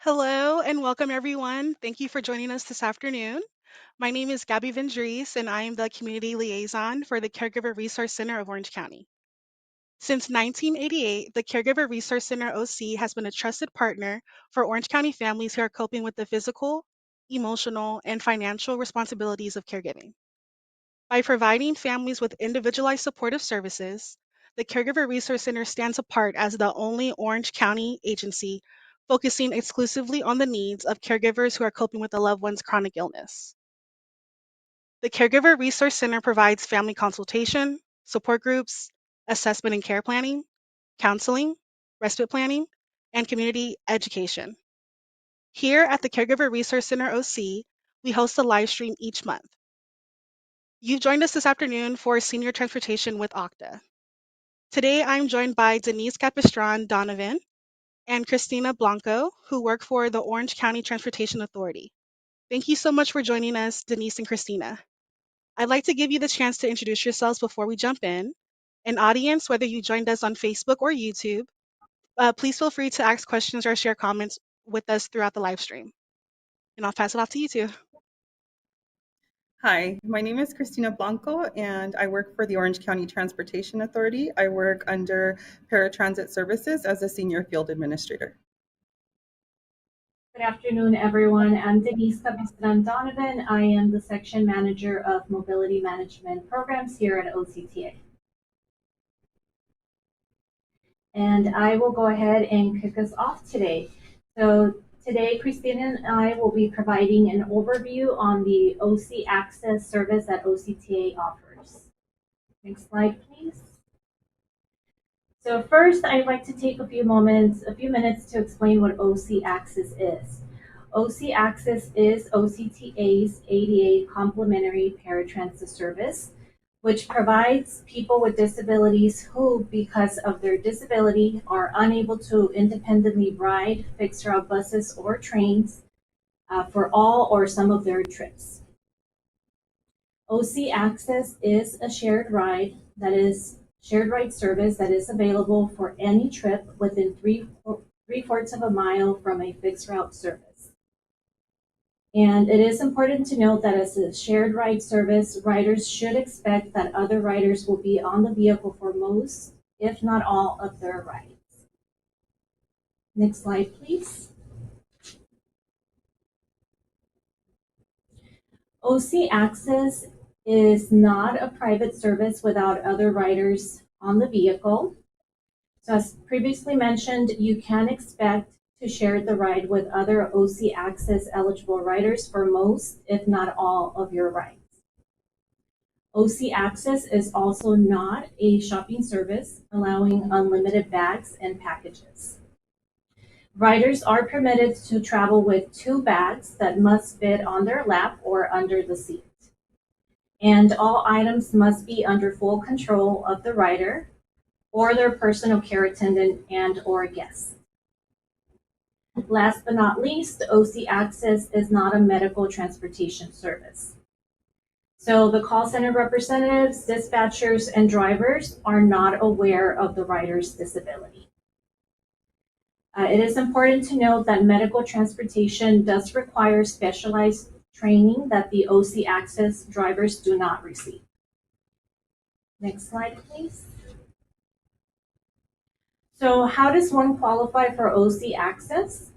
Hello and welcome everyone. Thank you for joining us this afternoon. My name is Gabby Vendries and I am the Community Liaison for the Caregiver Resource Center of Orange County. Since 1988, the Caregiver Resource Center OC has been a trusted partner for Orange County families who are coping with the physical, emotional, and financial responsibilities of caregiving. By providing families with individualized supportive services, the Caregiver Resource Center stands apart as the only Orange County agency focusing exclusively on the needs of caregivers who are coping with a loved one's chronic illness. The Caregiver Resource Center provides family consultation, support groups, assessment and care planning, counseling, respite planning, and community education. Here at the Caregiver Resource Center OC, we host a live stream each month. You've joined us this afternoon for Senior Transportation with OCTA. Today, I'm joined by Denise Capistran Donovan and Christina Blanco, who work for the Orange County Transportation Authority. Thank you so much for joining us, Denise and Christina. I'd like to give you the chance to introduce yourselves before we jump in. An audience, whether you joined us on Facebook or YouTube, please feel free to ask questions or share comments with us throughout the live stream. And I'll pass it off to you two. Hi, my name is Christina Blanco, and I work for the Orange County Transportation Authority. I work under Paratransit Services as a senior field administrator. Good afternoon, everyone. I'm Denise Cabistran Donovan. I am the section manager of mobility management programs here at OCTA. And I will go ahead and kick us off today. So today, Christina and I will be providing an overview on the OC Access service that OCTA offers. Next slide, please. So first, I'd like to take a few minutes to explain what OC Access is. OC Access is OCTA's ADA complementary paratransit service, which provides people with disabilities who, because of their disability, are unable to independently ride fixed route buses or trains for all or some of their trips. OC Access is a shared ride service that is available for any trip within three-fourths of a mile from a fixed route service. And it is important to note that as a shared ride service, riders should expect that other riders will be on the vehicle for most, if not all, of their rides. Next slide, please. OC Access is not a private service without other riders on the vehicle. So as previously mentioned, you can expect to share the ride with other OC Access eligible riders for most, if not all, of your rides. OC Access is also not a shopping service, allowing unlimited bags and packages. Riders are permitted to travel with 2 bags that must fit on their lap or under the seat. And all items must be under full control of the rider or their personal care attendant and or guest. Last but not least, OC Access is not a medical transportation service. So the call center representatives, dispatchers, and drivers are not aware of the rider's disability. It is important to note that medical transportation does require specialized training that the OC Access drivers do not receive. Next slide, please. So how does one qualify for OC Access?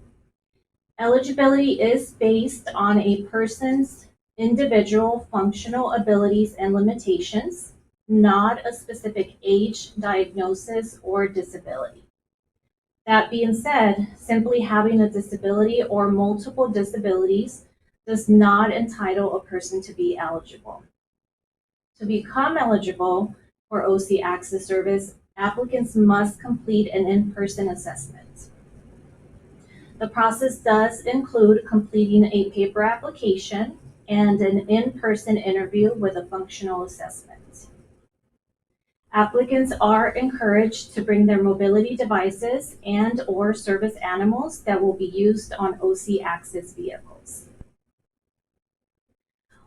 Eligibility is based on a person's individual functional abilities and limitations, not a specific age, diagnosis, or disability. That being said, simply having a disability or multiple disabilities does not entitle a person to be eligible. To become eligible for OC Access service, applicants must complete an in-person assessment. The process does include completing a paper application and an in-person interview with a functional assessment. Applicants are encouraged to bring their mobility devices and or service animals that will be used on OC Access vehicles.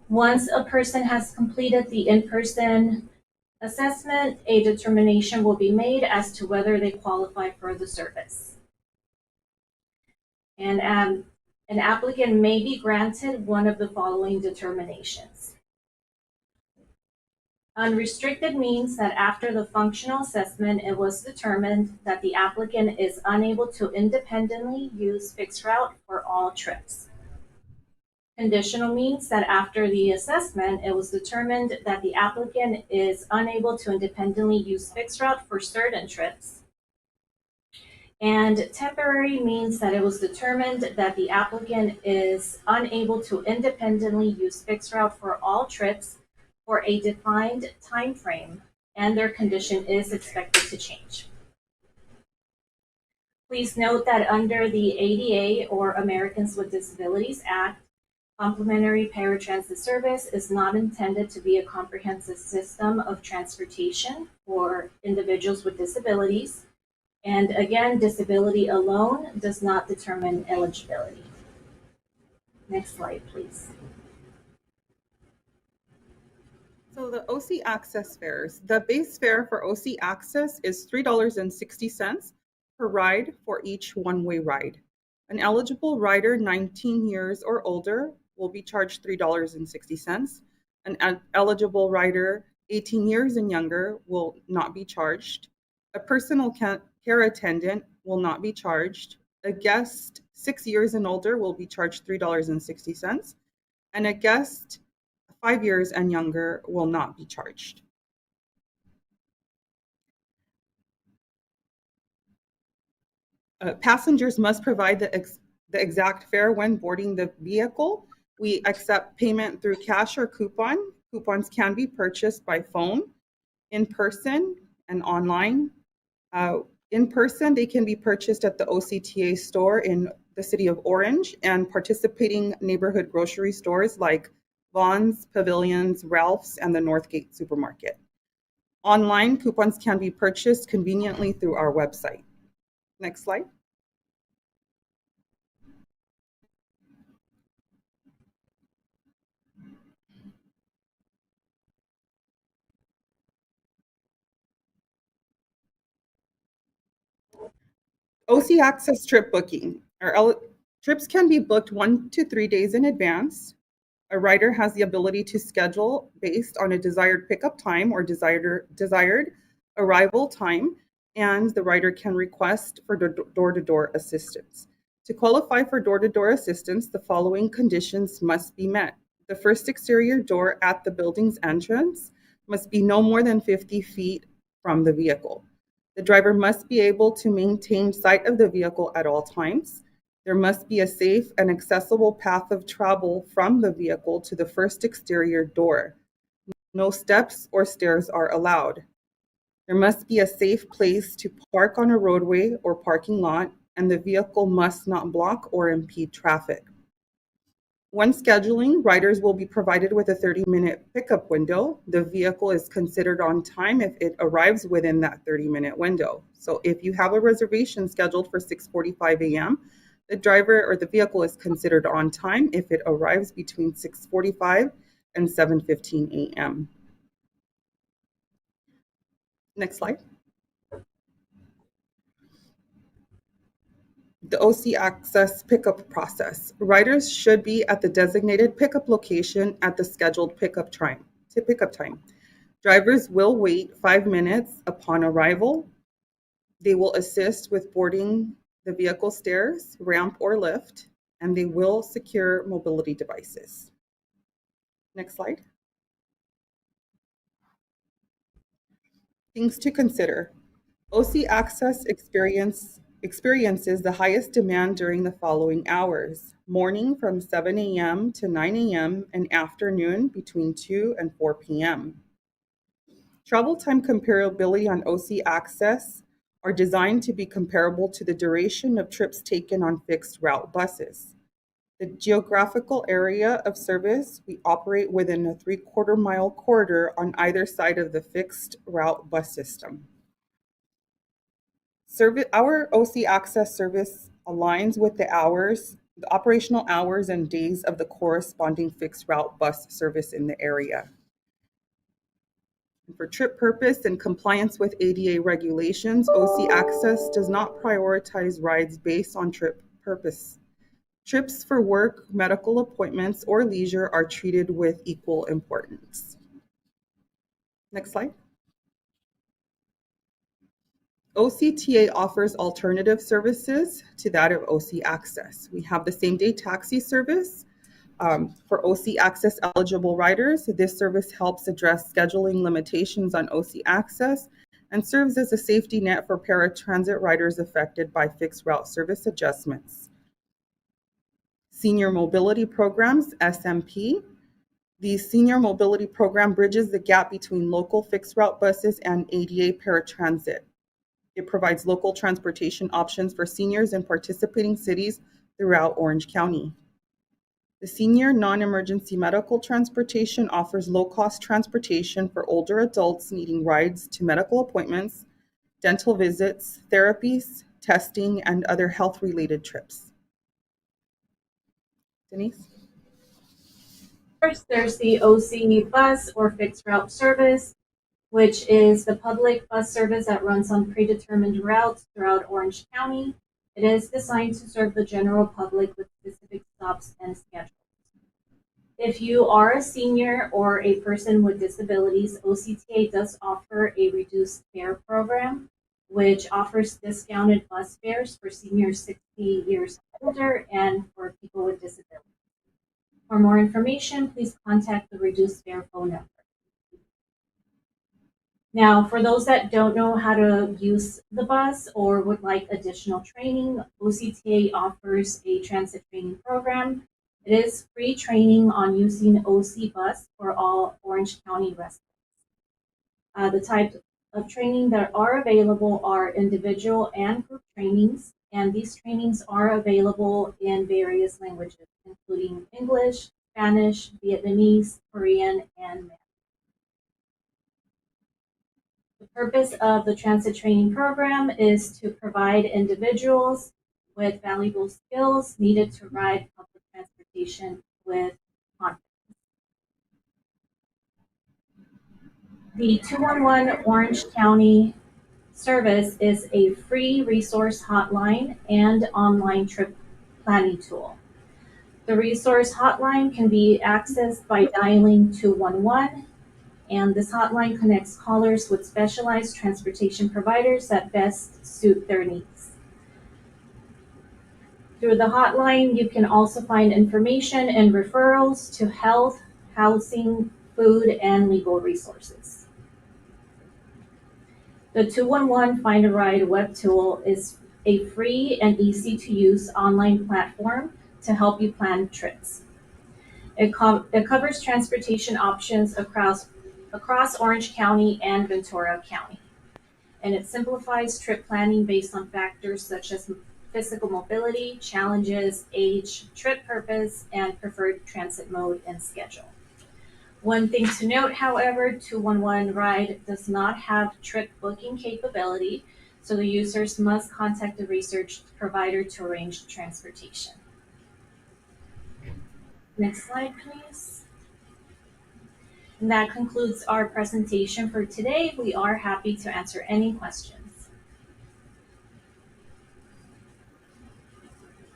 Once a person has completed the in-person assessment, a determination will be made as to whether they qualify for the service. And an applicant may be granted one of the following determinations. Unrestricted means that after the functional assessment, it was determined that the applicant is unable to independently use fixed route for all trips. Conditional means that after the assessment, it was determined that the applicant is unable to independently use fixed route for certain trips. And temporary means that it was determined that the applicant is unable to independently use fixed route for all trips for a defined time frame, and their condition is expected to change. Please note that under the ADA or Americans with Disabilities Act, complimentary paratransit service is not intended to be a comprehensive system of transportation for individuals with disabilities. And again, disability alone does not determine eligibility. Next slide, please. So the OC Access fares. The base fare for OC Access is $3.60 per ride for each one-way ride. An eligible rider 19 years or older will be charged $3.60. An eligible rider 18 years and younger will not be charged. A personal care attendant will not be charged. A guest 6 years and older will be charged $3.60. And a guest 5 years and younger will not be charged. Passengers must provide the exact fare when boarding the vehicle. We accept payment through cash or coupon. Coupons can be purchased by phone, in person, and online. In person, they can be purchased at the OCTA store in the city of Orange and participating neighborhood grocery stores like Vaughn's, Pavilions, Ralph's, and the Northgate Supermarket. Online, coupons can be purchased conveniently through our website. Next slide. OC Access trip booking. Trips can be booked 1 to 3 days in advance. A rider has the ability to schedule based on a desired pickup time or desired arrival time, and the rider can request for door-to-door assistance. To qualify for door-to-door assistance, the following conditions must be met. The first exterior door at the building's entrance must be no more than 50 feet from the vehicle. The driver must be able to maintain sight of the vehicle at all times. There must be a safe and accessible path of travel from the vehicle to the first exterior door. No steps or stairs are allowed. There must be a safe place to park on a roadway or parking lot, and the vehicle must not block or impede traffic. When scheduling, riders will be provided with a 30-minute pickup window. The vehicle is considered on time if it arrives within that 30-minute window. So if you have a reservation scheduled for 6:45 a.m., the driver or the vehicle is considered on time if it arrives between 6:45 and 7:15 a.m. Next slide. The OC Access pickup process. Riders should be at the designated pickup location at the scheduled pickup time. Drivers will wait 5 minutes upon arrival. They will assist with boarding the vehicle stairs, ramp, or lift, and they will secure mobility devices. Next slide. Things to consider. OC Access experiences the highest demand during the following hours: morning from 7 a.m. to 9 a.m. and afternoon between 2 and 4 p.m. Travel time comparability on OC Access are designed to be comparable to the duration of trips taken on fixed route buses. The geographical area of service, we operate within a 3/4 mile corridor on either side of the fixed route bus system. Our OC Access service aligns with the operational hours and days of the corresponding fixed route bus service in the area. For trip purpose and compliance with ADA regulations, OC Access does not prioritize rides based on trip purpose. Trips for work, medical appointments, or leisure are treated with equal importance. Next slide. OCTA offers alternative services to that of OC Access. We have the same-day taxi service for OC Access eligible riders. This service helps address scheduling limitations on OC Access and serves as a safety net for paratransit riders affected by fixed route service adjustments. Senior Mobility Programs, SMP. The Senior Mobility Program bridges the gap between local fixed route buses and ADA paratransit. It provides local transportation options for seniors in participating cities throughout Orange County. The Senior Non-Emergency Medical Transportation offers low-cost transportation for older adults needing rides to medical appointments, dental visits, therapies, testing, and other health-related trips. Denise? First, there's the OC bus or fixed route service, which is the public bus service that runs on predetermined routes throughout Orange County. It is designed to serve the general public with specific stops and schedules. If you are a senior or a person with disabilities, OCTA does offer a reduced fare program, which offers discounted bus fares for seniors 60 years older and for people with disabilities. For more information, please contact the reduced fare phone number. Now, for those that don't know how to use the bus or would like additional training, OCTA offers a transit training program. It is free training on using OC Bus for all Orange County residents. The types of training that are available are individual and group trainings, and these trainings are available in various languages, including English, Spanish, Vietnamese, Korean, and Mandarin. The purpose of the transit training program is to provide individuals with valuable skills needed to ride public transportation with confidence. The 211 Orange County service is a free resource hotline and online trip planning tool. The resource hotline can be accessed by dialing 211, and this hotline connects callers with specialized transportation providers that best suit their needs. Through the hotline, you can also find information and referrals to health, housing, food, and legal resources. The 211 Find a Ride web tool is a free and easy to use online platform to help you plan trips. It covers transportation options across Orange County and Ventura County. And it simplifies trip planning based on factors such as physical mobility, challenges, age, trip purpose, and preferred transit mode and schedule. One thing to note, however, 211 Ride does not have trip booking capability, so the users must contact the research provider to arrange transportation. Next slide, please. And that concludes our presentation for today. We are happy to answer any questions.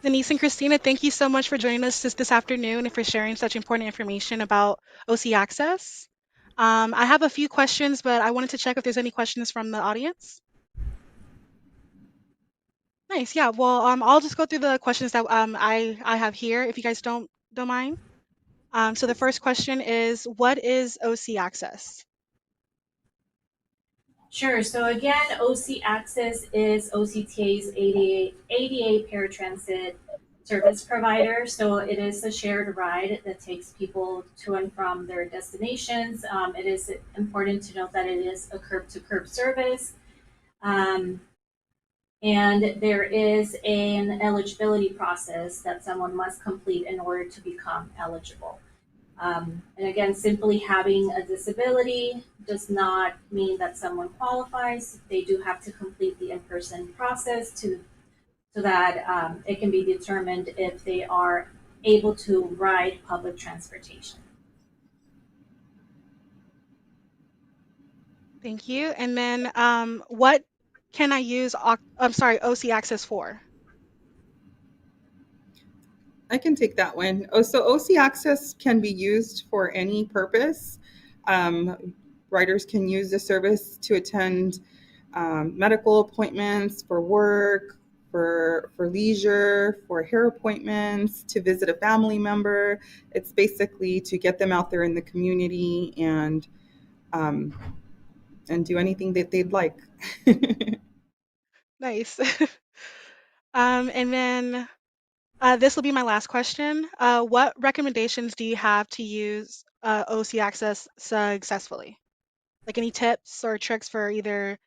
Denise and Christina, thank you so much for joining us this afternoon and for sharing such important information about OC Access. I have a few questions, but I wanted to check if there's any questions from the audience. Nice, yeah. Well, I'll just go through the questions that I have here, if you guys don't mind. So the first question is, what is OC Access? Sure. So again, OC Access is OCTA's ADA paratransit service provider. So it is a shared ride that takes people to and from their destinations. It is important to note that it is a curb-to-curb service. And there is an eligibility process that someone must complete in order to become eligible. And again, simply having a disability does not mean that someone qualifies. They do have to complete the in-person process so that it can be determined if they are able to ride public transportation. Thank you. And then what can I use OC Access for? I can take that one. Oh, so OC Access can be used for any purpose. Riders can use the service to attend medical appointments, for work, for leisure, for hair appointments, to visit a family member. It's basically to get them out there in the community um, and do anything that they'd like. Nice. And then this will be my last question. What recommendations do you have to use OC Access successfully? Like any tips or tricks for either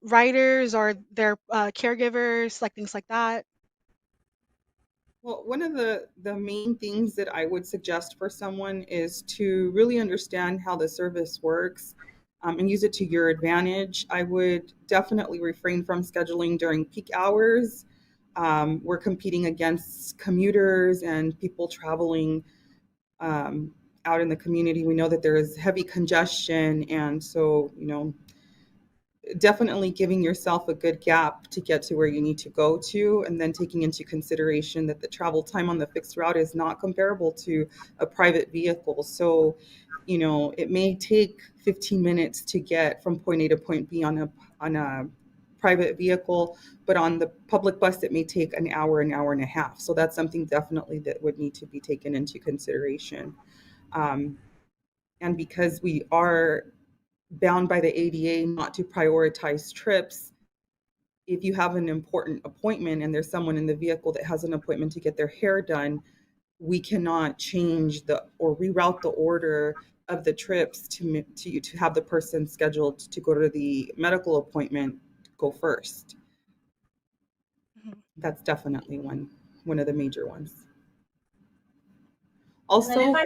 riders or their caregivers, like things like that? Well, one of the main things that I would suggest for someone is to really understand how the service works and use it to your advantage. I would definitely refrain from scheduling during peak hours. We're competing against commuters and people traveling um, out in the community. We know that there is heavy congestion, and so, definitely giving yourself a good gap to get to where you need to go to, and then taking into consideration that the travel time on the fixed route is not comparable to a private vehicle. So, it may take 15 minutes to get from point A to point B on a private vehicle, but on the public bus it may take an hour and a half. So that's something definitely that would need to be taken into consideration. Um, and because we are bound by the ADA not to prioritize trips, if you have an important appointment and there's someone in the vehicle that has an appointment to get their hair done, we cannot change the or reroute the order of the trips to have the person scheduled to go to the medical appointment go first. Mhm. That's definitely one of the major ones. And then if Also, I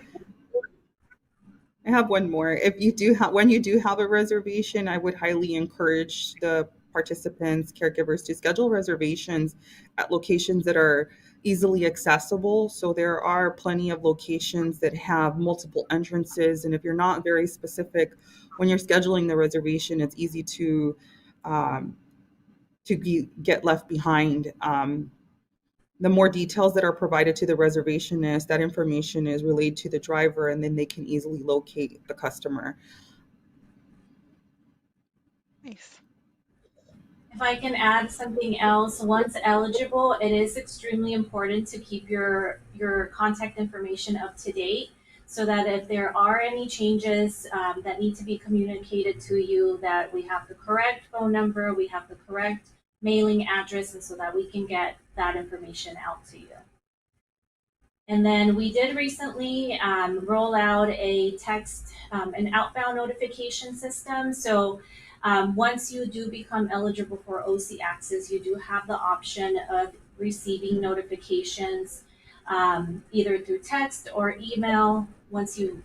I have one more. If you do have, when you do have a reservation, I would highly encourage the participants, caregivers to schedule reservations at locations that are easily accessible. So there are plenty of locations that have multiple entrances, and if you're not very specific when you're scheduling the reservation, it's easy um, get left behind. The more details that are provided to the reservationist, that information is relayed to the driver, and then they can easily locate the customer. Nice. If I can add something else, once eligible, it is extremely important to keep your contact information up to date so that if there are any changes that need to be communicated to you, that we have the correct phone number, we have the correct mailing address, and so that we can get that information out to you. And then we did recently roll out a text, an outbound notification system. So once you do become eligible for OC Access, you do have the option of receiving notifications either through text or email. Once you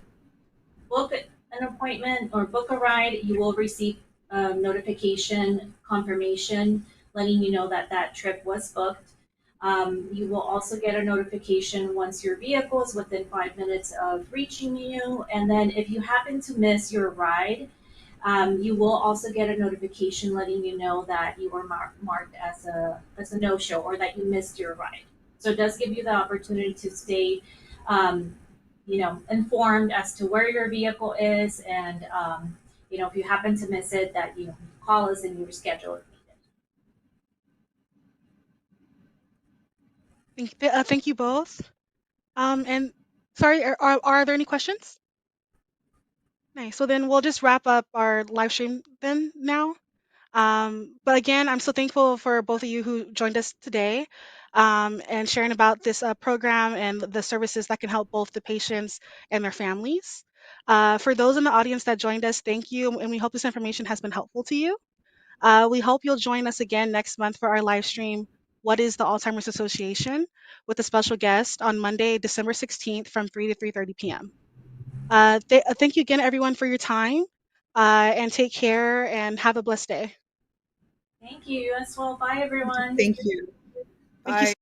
book an appointment or book a ride, you will receive a notification confirmation letting you know that that trip was booked. You will also get a notification once your vehicle is within 5 minutes of reaching you. And then if you happen to miss your ride, you will also get a notification letting you know that you were marked as a no-show or that you missed your ride. So it does give you the opportunity to stay, um, informed as to where your vehicle is, and if you happen to miss it, that you call us and you reschedule if needed. Thank you both. And sorry, are there any questions? Nice. So then we'll just wrap up our live stream then now. But again, I'm so thankful for both of you who joined us today and sharing about this program and the services that can help both the patients and their families. For those in the audience that joined us, thank you, and we hope this information has been helpful to you. We hope you'll join us again next month for our live stream, What is the Alzheimer's Association, with a special guest on Monday, December 16th from 3 to 3:30 p.m. Thank you again, everyone, for your time, and take care and have a blessed day. Thank you as well. Bye, everyone. Thank you. Thank you Bye.